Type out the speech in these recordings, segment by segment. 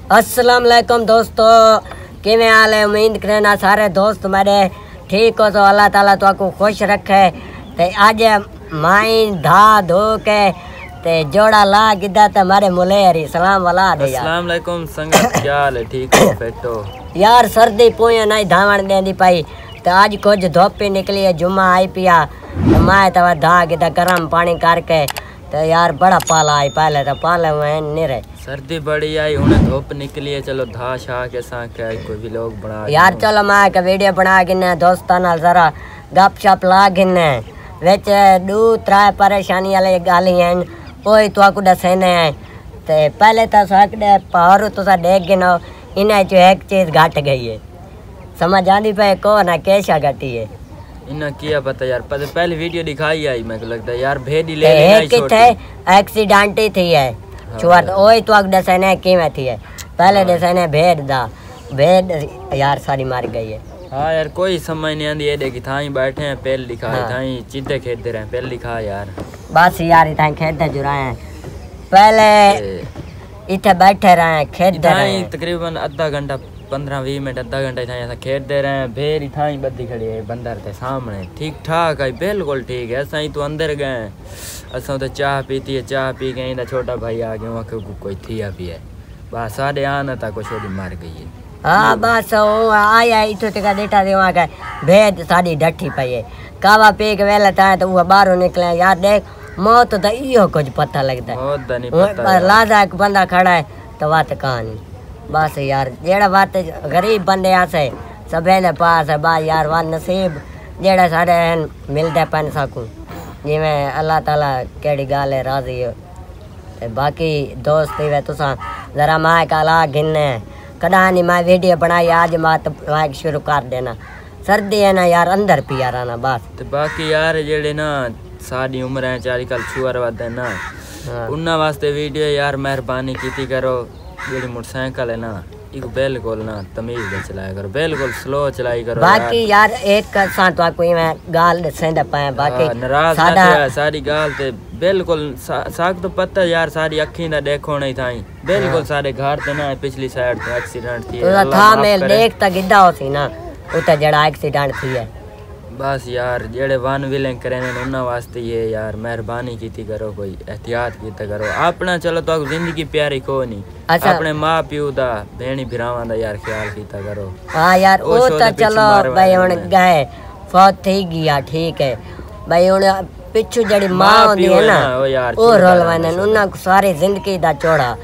अस्सलाम वालेकुम दोस्तों, किवें हाल है। उम्मीद करना सारे दोस्त मेरे ठीक हो। तो अल्लाह ताला तुहाकू खुश रखे। ते आज माई धा धो के ते जोड़ा ला गिदा ते मारे मुलेरी सलाम वाला दे यार। अस्सलाम वालेकुम संगत, क्या हाल है? ठीक हो? फिट हो यार? सर्दी पोया नहीं धावण देंदी पाई ते आज कुछ धुप ही निकली है, जुम्मा आई पिया तो मैं तवा धा गिदा गर्म पानी करके तो यार बड़ा पाला आई। पहले तो पाले में नहीं रहे, सर्दी बड़ी आई, उन्हें धूप निकली है। चलो धा शा के साथ कोई भी लोग बना यार। चलो मैं एक वीडियो बना गिने दोस्तां नाल जरा गप शप ला गिने। विच दो त्रै परेशानी वाली गाली हैं ओही तुहाकू दसने हैं। ते पहले तो साकड़े पहाड़ तुसा देख गिनो, इन्हें चो एक चीज घट गई है। समझ आंदी पे को ना केशा घटी है। इन्हें किया पता यार, पहले वीडियो दिखाई आई, मेरे को लगता है यार भेड़ी ले लेना किथे एक्सीडेंट ही थी है। चुआर ओही तुहाकू दसने किवें थी है। पहले दसने भेड़ दा भेड़ यार सारी मार गई है। हाँ यार कोई समझ नहीं आती। ये देखी थाई बैठे हैं, पेल दिखा थाई चिंते खेलते रहे, पेल दिखा यार। बस यार इतना खेलते जुराए हैं, पहले इतने बैठे रहे खेलते रहे तकरीबन आधा घंटा 15-20 मिनट आधा घंटा ऐसा खेलते रहे। भेड़ इतना ही बदी खड़ी है बंदर के सामने, ठीक ठाक है, बिल्कुल ठीक है। असा ही तो अंदर गए, असा तो चाह पीती है, चाह पी गए छोटा भाई आ गया वहाँ कोई थिया भी है। बस साढ़े आना था कुछ मार गई है। हाँ बस वो आया इतो टिका डेटा दे वहाँ का भेद साड़ी डठी पई है। कावा पी के वेले था तो वो बाहरों निकले। यार देख मौत तो इो कुछ पता लगता है। लाजा एक बंदा खड़ा है तो बात कहानी बस यार। जेड़ा बात गरीब बंदे आसे सबेले पास है बा यार। वा नसीब जेड़ा सारे मिलते पन सकूँ जिमें अल्लाह ताला केड़ी गाल है राजी हो। बाकी दोस्त वे तुसा जरा माँ का ला गिनने कदा नहीं मैं वीडियो बनाई आज मात माइक शुरू कर देना। सर्दी है ना यार, अंदर पिया रहना बस। तो बाकी यार जेड़े ना सारी उम्र है 40 कल छुआर वाद है ना, उन्ना वास्ते वीडियो यार मेहरबानी की करो। जेड़ी मोटरसाइकिल है ना इको बिल्कुल ना तमीज दे चलाया करो, बिल्कुल स्लो चलाई करो। बाकी यार एक साथ कोई मैं गाल सेंद पाए बाकी नाराज ना सारी गाल ते बिल्कुल साग तो पता यार सारी अखी दा देखो नहीं थाई बिल्कुल सारे घर ते ना पिछली साइड तो एक्सीडेंट थी। तो था मैं देख ता गिद्दा होसी ना उते जड़ा एक्सीडेंट थी है। बस यार जेड़े वन विलिंग करे ने उन्ना वास्ते ये यार मेहरबानी कीती करो, कोई एहतियात कीता करो अपना। चलो तो जिंदगी प्यारी को नहीं, अपने माँ प्यो दा भेणी भिरावां दा यार ख्याल कीता करो। हाँ यार वो तो चलो भाई हुन गए फौत थी गया ठीक है भाई। हुन पिछू जड़ी माँ होंदी है ना वो रोलवाने उन्ना को सारी जिंदगी दा चोड़ा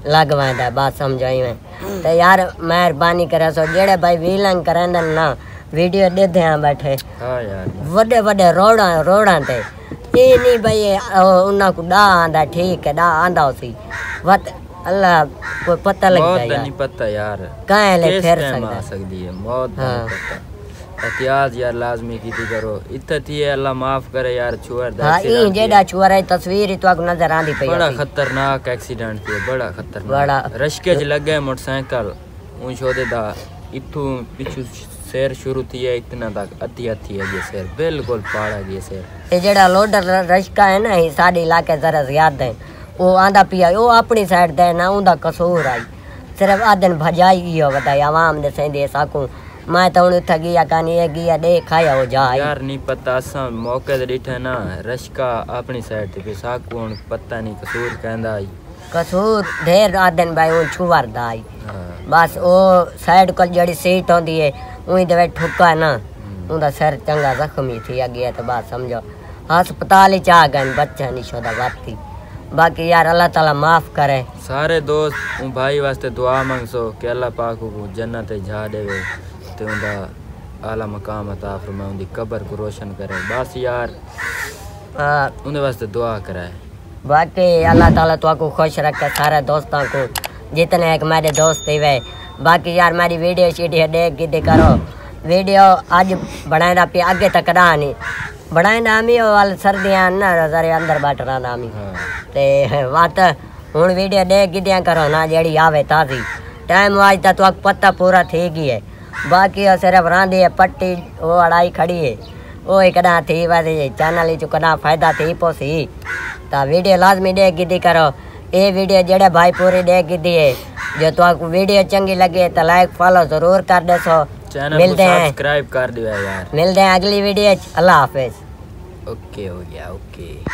लगवांदा बात समझाई में। तो यार मेहरबानी करे सो जेड़े भाई विलिंग करंदन ना वीडियो दे दे बैठे। हाँ यार वडे वडे रोड़ा ते ये नहीं भाई उन्ना को डा आंदा ठीक है, डा आंदा उसी वत अल्लाह कोई पता लगता है यार। नहीं पता यार काहे ले फिर सकदी है मौत। एहतियात यार लाजमी कीती करो। इत्ते थी अल्लाह माफ करे यार छुआर दा। हां ई जेड़ा छुआर है तस्वीर ही तो नजर आंदी पई। बड़ा खतरनाक एक्सीडेंट थी, बड़ा खतरनाक। रशके च लगे मोटरसाइकिल ऊं छोदे दा इथू पिछू शेर शुरू थी है इतना तक अति है ये शेर बिल्कुल पाड़ा ये शेर। ये जेड़ा लोडर रशका है ना साडे इलाके जरा ज्यादा है वो आंदा पिया वो अपनी साइड दे ना उनका कसूर आई। सिर्फ आदन भजाई यो बताई आवाम दे सेंदे साकू मैं तो उन उठ गया कानी ये गया दे खाया हो जा यार नहीं पता असा मौके ते डिठा ना रशका अपनी साइड ते साकू हुन पता नहीं कसूर कहंदा आई। कसूर ढेर आदन भाई वो छुवार दा आई। बस वो साइड को जड़ी सीट होंदी है उही दे ठुका ना उनका सिर चंगा जख्मी थी गया तो बात समझो अस्पताल चा गए बच्चा निशो दा बाती। बाकी यार अल्लाह ताला माफ करे। सारे दोस्त भाई वास्ते दुआ मंगसो कि अल्लाह पाक को जन्नत जा देवे ते उनका आला मकाम अता फरमाए, उनकी कब्र को रोशन करे। बस यार उनके वास्ते दुआ कराए। बाकी अल्लाह ताला तुमको खुश रखे सारे दोस्तों को जितने एक मेरे दोस्त थे। बाकी यार मेरी वीडियो शीडियो देख गिद्दी करो। वीडियो आज बनाए पे आगे तक रहा नहीं बनाए नामी वाल सर्दियाँ ना जरे अंदर बाट रहा नामी ते बात हूँ वीडियो देख गिद्दियाँ करो ना जेड़ी आवे ताजी टाइम आज तक तो पता पूरा थी गई है। बाकी सिर्फ रांधी है पट्टी वो अड़ाई खड़ी है वो कदा थी वैसे चैनल चो कदा फायदा थी पोसी तो वीडियो लाजमी देख गिद्दी करो। ये वीडियो जेड़े भाई पूरी देख गिद्दी है जो तो वीडियो चंगी लगे तो लाइक फॉलो जरूर कर देसो। चैनल मिलते को हैं, सब्सक्राइब कर दियो यार। मिलते हैं अगली वीडियो। अल्लाह हाफिज। ओके हो गया, ओके।